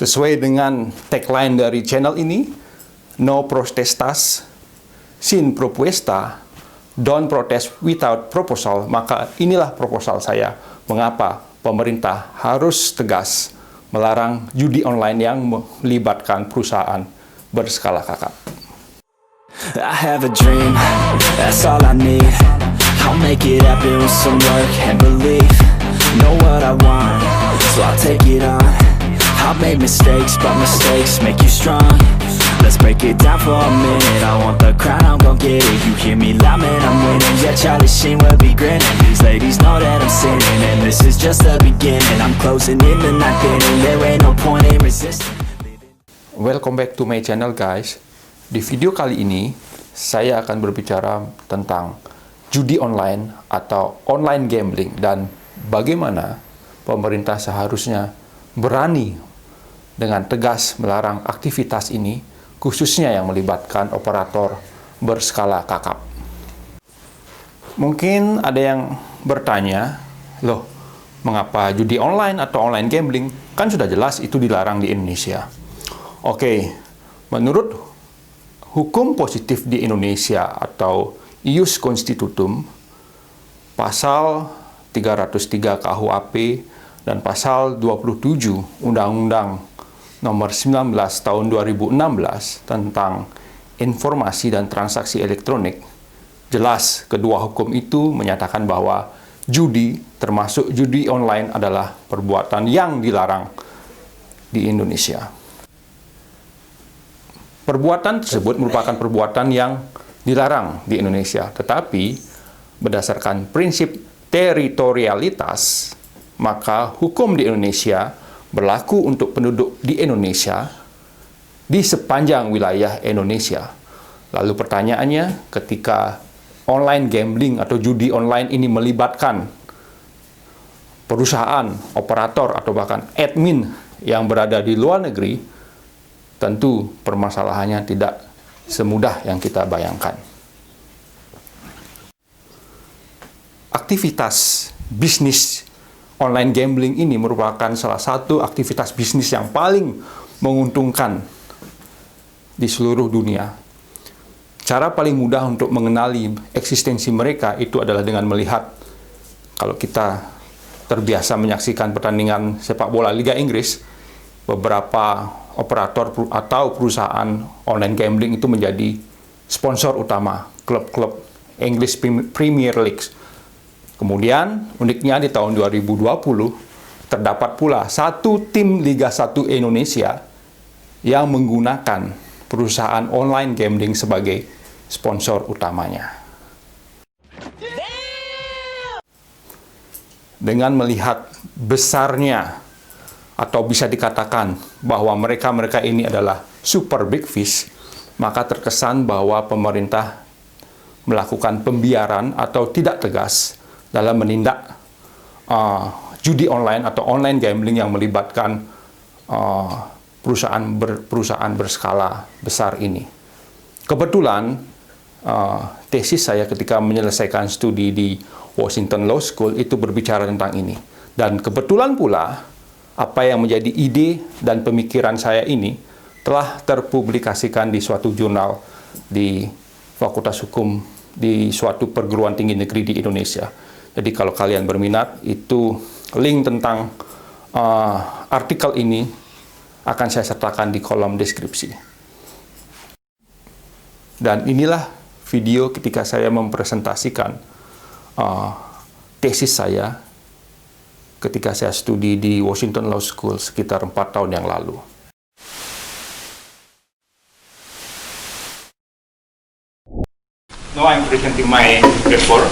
Sesuai dengan tagline dari channel ini, no protestas sin propuesta, don't protest without proposal, maka inilah proposal saya mengapa pemerintah harus tegas melarang judi online yang melibatkan perusahaan berskala kakap. I have a dream, that's all I need. I'll make it happen with some work and belief. Know what I want, so I'll take it on. I've made mistakes, but mistakes make you strong. Let's break it down for a minute. I want the crown, I'm gon' get it. You hear me loud, man, I'm winning. Yeah, Charlie Sheen will be grinning. These ladies know that I'm sinning, and this is just the beginning. I'm closing in the ninth inning. There ain't no point in resisting. Welcome back to my channel, guys. Di video kali ini, saya akan berbicara tentang judi online atau online gambling dan bagaimana pemerintah seharusnya berani dengan tegas melarang aktivitas ini, khususnya yang melibatkan operator berskala kakap. Mungkin ada yang bertanya, loh, mengapa judi online atau online gambling? Kan sudah jelas itu dilarang di Indonesia. Oke, menurut hukum positif di Indonesia atau Ius Constitutum, pasal 303 KUHP dan pasal 27 Undang-Undang Nomor 19 Tahun 2016 tentang Informasi dan Transaksi Elektronik, jelas kedua hukum itu menyatakan bahwa judi, termasuk judi online, adalah perbuatan yang dilarang di Indonesia. Perbuatan tersebut merupakan perbuatan yang dilarang di Indonesia, tetapi berdasarkan prinsip teritorialitas, maka hukum di Indonesia berlaku untuk penduduk di Indonesia di sepanjang wilayah Indonesia. Lalu pertanyaannya, ketika online gambling atau judi online ini melibatkan perusahaan, operator, atau bahkan admin yang berada di luar negeri, tentu permasalahannya tidak semudah yang kita bayangkan. Aktivitas bisnis online gambling ini merupakan salah satu aktivitas bisnis yang paling menguntungkan di seluruh dunia. Cara paling mudah untuk mengenali eksistensi mereka itu adalah dengan melihat, kalau kita terbiasa menyaksikan pertandingan sepak bola Liga Inggris, beberapa operator atau perusahaan online gambling itu menjadi sponsor utama klub-klub English Premier League. Kemudian, uniknya di tahun 2020, terdapat pula satu tim Liga 1 Indonesia yang menggunakan perusahaan online gambling sebagai sponsor utamanya. Dengan melihat besarnya, atau bisa dikatakan bahwa mereka-mereka ini adalah super big fish, maka terkesan bahwa pemerintah melakukan pembiaran atau tidak tegas dalam menindak judi online atau online gambling yang melibatkan perusahaan berskala besar ini. Kebetulan tesis saya ketika menyelesaikan studi di Washington Law School itu berbicara tentang ini. Dan kebetulan pula apa yang menjadi ide dan pemikiran saya ini telah terpublikasikan di suatu jurnal di Fakultas Hukum di suatu perguruan tinggi negeri di Indonesia. Jadi kalau kalian berminat, itu link tentang artikel ini akan saya sertakan di kolom deskripsi. Dan inilah video ketika saya mempresentasikan tesis saya ketika saya studi di Washington Law School sekitar 4 tahun yang lalu. Now I'm presenting my report.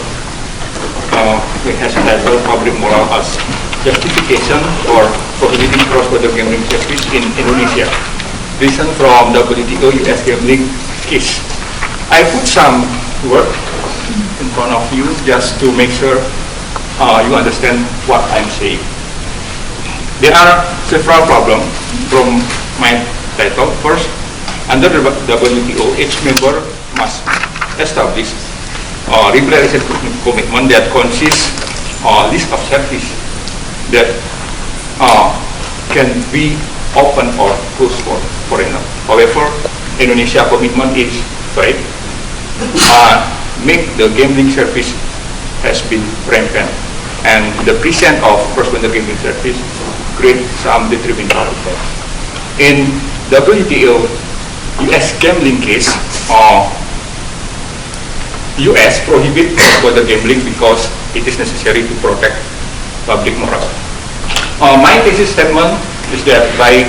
It has titled Public Moral as Justification for Prohibiting Cross-Border Gambling Service in Indonesia. Written from WTO US Gambling Case. I put some work in front of you just to make sure you understand what I'm saying. There are several problems from my title. First, under the WTO, each member must establish liberalization commitment that consists list of services that can be open or closed for foreigner. However, Indonesia commitment is right. Make the gambling service has been rampant, and the presence of cross-border gambling service create some detrimental effects. In WTO U.S. gambling case, U.S. prohibit cross-border gambling because it is necessary to protect public morale. My thesis statement is that by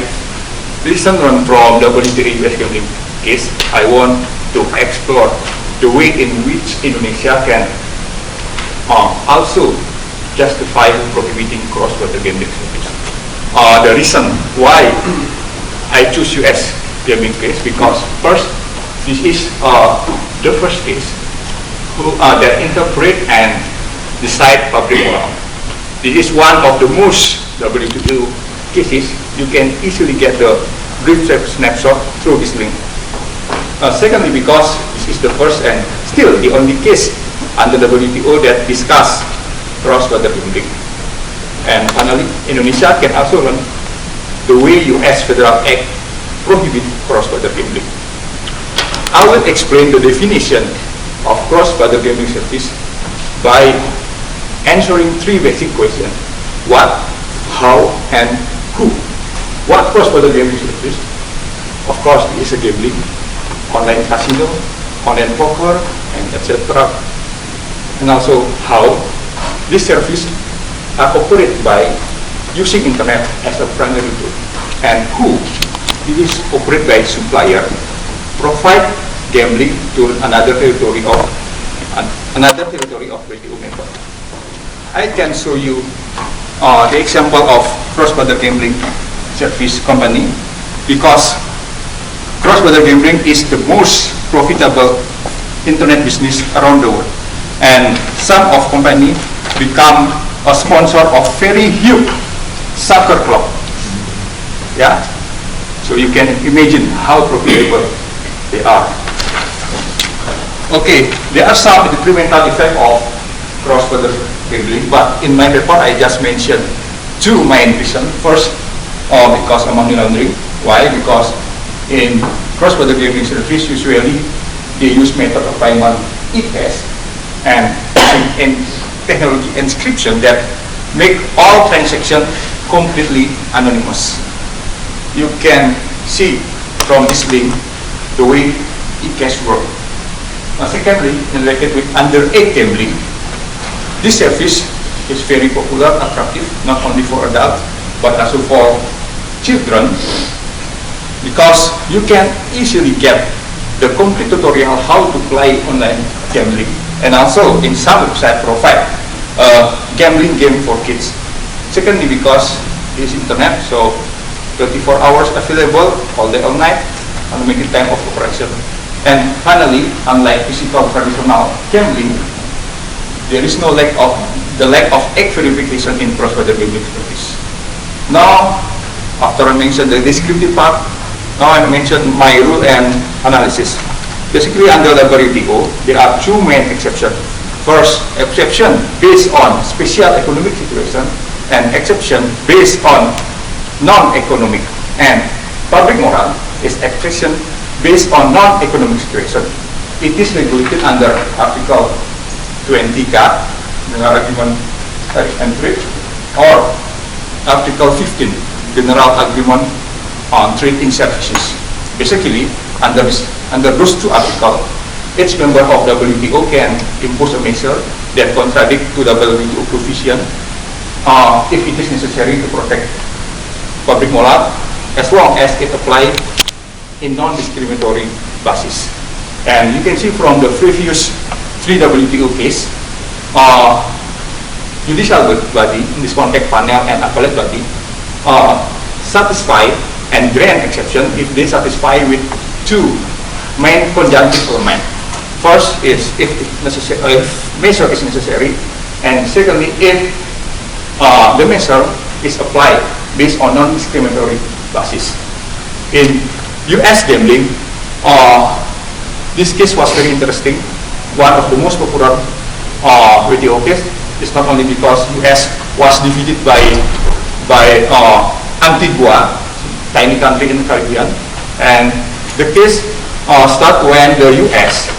lesson learned from WTO U.S. gambling case, I want to explore the way in which Indonesia can also justify prohibiting cross-border gambling service. The reason why I choose U.S. gambling case because first, this is the first case that interpret and decide public morale. This is one of the most WTO cases. You can easily get the brief snapshot through this link. Secondly, because this is the first and still the only case under WTO that discuss cross-border gambling. And finally, Indonesia can also learn the way U.S. Federal Act prohibit cross-border gambling. I will explain the definition of cross-border gambling service by answering three basic questions: what, how, and who. What cross-border gambling service? Of course, it is a gambling, online casino, online poker, and etc. And also how this service are operated by using internet as a primary tool, and who it is operated by supplier provide gambling to another territory of WTO member. I can show you the example of cross-border gambling service company because cross-border gambling is the most profitable internet business around the world, and some of company become a sponsor of very huge soccer club. Yeah, so you can imagine how profitable they are. Okay, there are some detrimental effects of cross-border gambling, but in my report I just mentioned two main reasons. First, because of money laundering. Why? Because in cross-border gambling service, usually they use method of payment e-cash and in technology inscription that make all transactions completely anonymous. You can see from this link the way e-cash works. Secondly, related with underage gambling, this service is very popular, attractive, not only for adults but also for children, because you can easily get the complete tutorial how to play online gambling, and also in some website provide gambling game for kids. Secondly, because it's internet, so 24 hours available all day all night, unlimited time of operation. And finally, unlike physical traditional gambling, there is no lack of act verification in cross-border gambling service. Now, after I mentioned the descriptive part, now I mention my rule and analysis. Basically, under the WTO, there are two main exceptions. First, exception based on special economic situation, and exception based on non-economic. And public moral is exception based on non-economic situation. It is regulated under Article 20 CAT, General Agreement Tariff and Trade, or Article 15, General Agreement on Trade in Services. Basically, under those two articles, each member of WTO can impose a measure that contradict to the WTO provision if it is necessary to protect public moral, as long as it applies in non-discriminatory basis. And you can see from the previous 3 WTO case, judicial body, in this context panel and appellate body, satisfy and grant exception if they satisfy with two main conjunctive elements. First is if measure is necessary, and secondly if the measure is applied based on non-discriminatory basis. In U.S. gambling, this case was very interesting. One of the most popular WTO case is not only because U.S. was defeated by Antigua tiny country in the Caribbean. And the case starts when the US,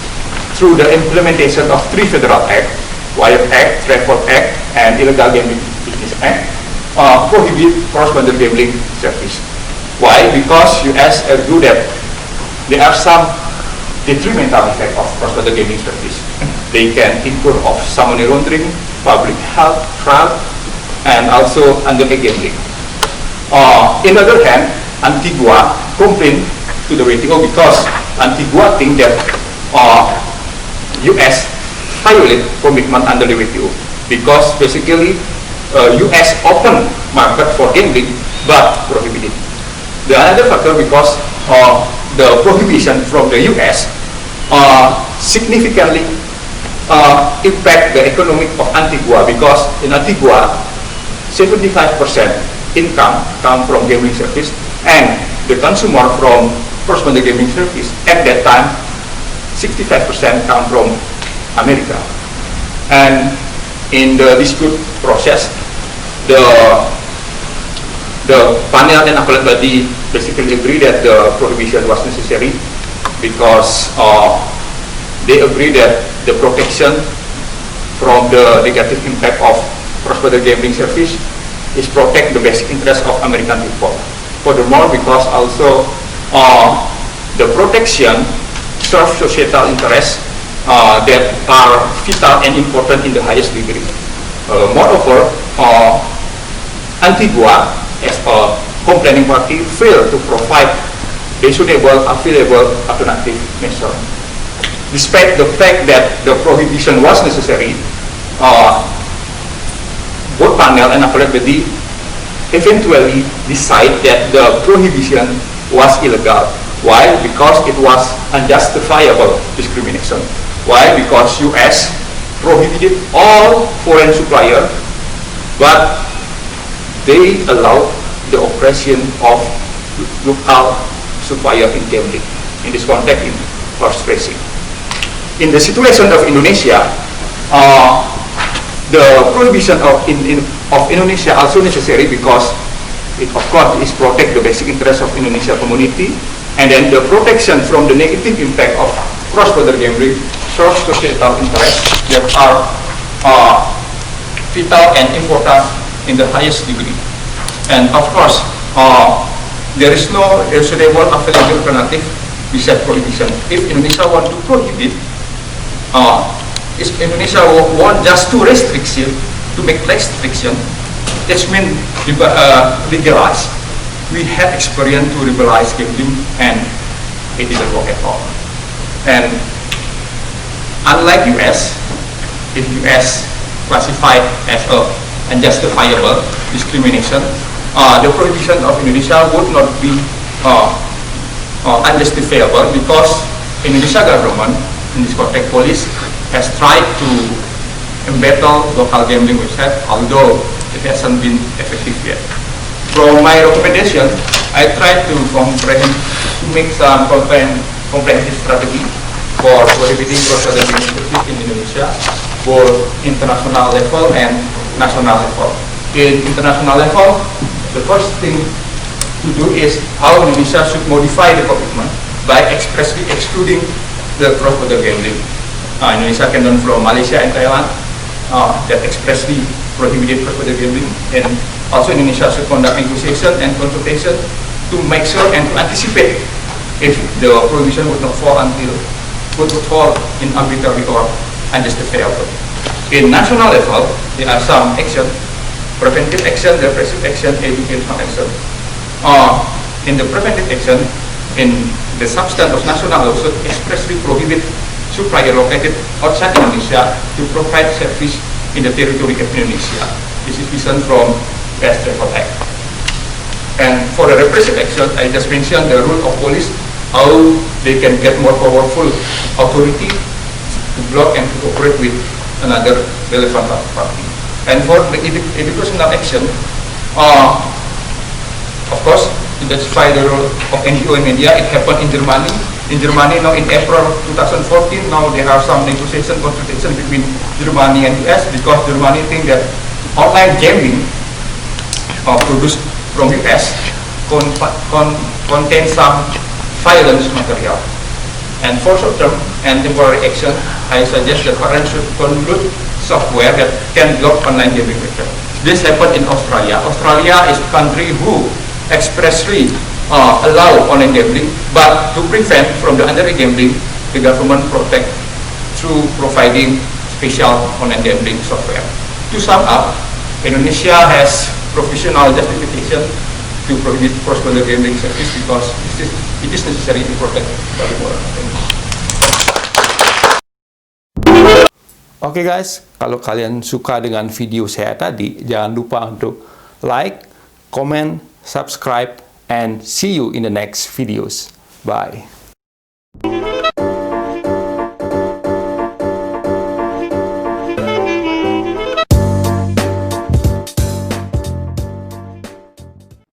through the implementation of 3 federal acts, Wire Act, Travel Act, and Illegal Gambling Business Act, prohibit cross-border gambling service. Why? Because US argue that there are some detrimental effect of cross-border gaming service. They can incur of some money laundering, public health, fraud, and also underage gambling. In the other hand, Antigua complained to the WTO because Antigua think that US violate commitment under the WTO because basically US open market for gambling but prohibited. The another factor because the prohibition from the US significantly impact the economic of Antigua because in Antigua 75% income come from gambling service and the consumer from cross-border gambling service at that time 65% come from America. And in the dispute process, the panel and appellate body basically agree that the prohibition was necessary because they agree that the protection from the negative impact of cross-border gambling service is protect the basic interest of American people. Furthermore, because also the protection serves societal interests that are vital and important in the highest degree. Moreover, Antigua as a complaining party failed to provide reasonable, available alternative measure. Despite the fact that the prohibition was necessary, both panel and appellate body eventually decide that the prohibition was illegal. Why? Because it was unjustifiable discrimination. Why? Because US prohibited all foreign suppliers, but they allow the operation of local supplier in gambling. In this context, in horse racing. In the situation of Indonesia, the prohibition of Indonesia also necessary because it of course is protect the basic interest of Indonesia community, and then the protection from the negative impact of cross-border gambling serves societal interests that are vital and important in the highest degree. And of course, there is no reasonable available alternative besides prohibition. If Indonesia want to prohibit, if Indonesia want just to restriction, to make restriction, it means legalize. We had experience to liberalize gambling and it didn't work at all. And unlike US, if US classified as a unjustifiable discrimination, the prohibition of Indonesia would not be unjustifiable because Indonesia government, in this context police, has tried to embattle local gambling website, although it hasn't been effective yet. From my recommendation, I tried to make some comprehensive strategy for prohibiting cross-border gambling service in Indonesia, both international level and national level. In international level, the first thing to do is how Indonesia should modify the commitment by expressly excluding the cross-border gambling. Indonesia can learn from Malaysia and Thailand that expressly prohibited cross-border gambling, and also Indonesia should conduct negotiation and consultation to make sure and to anticipate if the prohibition would fall in arbitrary or unjustifiable. In national level, there are some action, preventive action, repressive action, educational action. In the preventive action, in the substance of national law should expressly prohibit supplier located outside Indonesia to provide service in the territory of Indonesia. This is vision from US Travel Act. And for the repressive action, I just mentioned the role of police, how they can get more powerful authority to block and to cooperate with another relevant party. And for the educational action, of course, to justify the role of NGO and media, it happened in Germany. In Germany now in April 2014, now there are some negotiation consultation between Germany and US because Germany think that online gambling produced from US contain some violence material. And for short-term and temporary action, I suggest that parents should download software that can block online gaming websites. This happened in Australia. Australia is a country who expressly allow online gambling, but to prevent from the underage gambling, the government protect through providing special online gambling software. To sum up, Indonesia has professional justification to prohibit cross-border gambling service because it is necessary to protect public moral. Oke guys, kalau kalian suka dengan video saya tadi, jangan lupa untuk like, comment, subscribe, and see you in the next videos. Bye.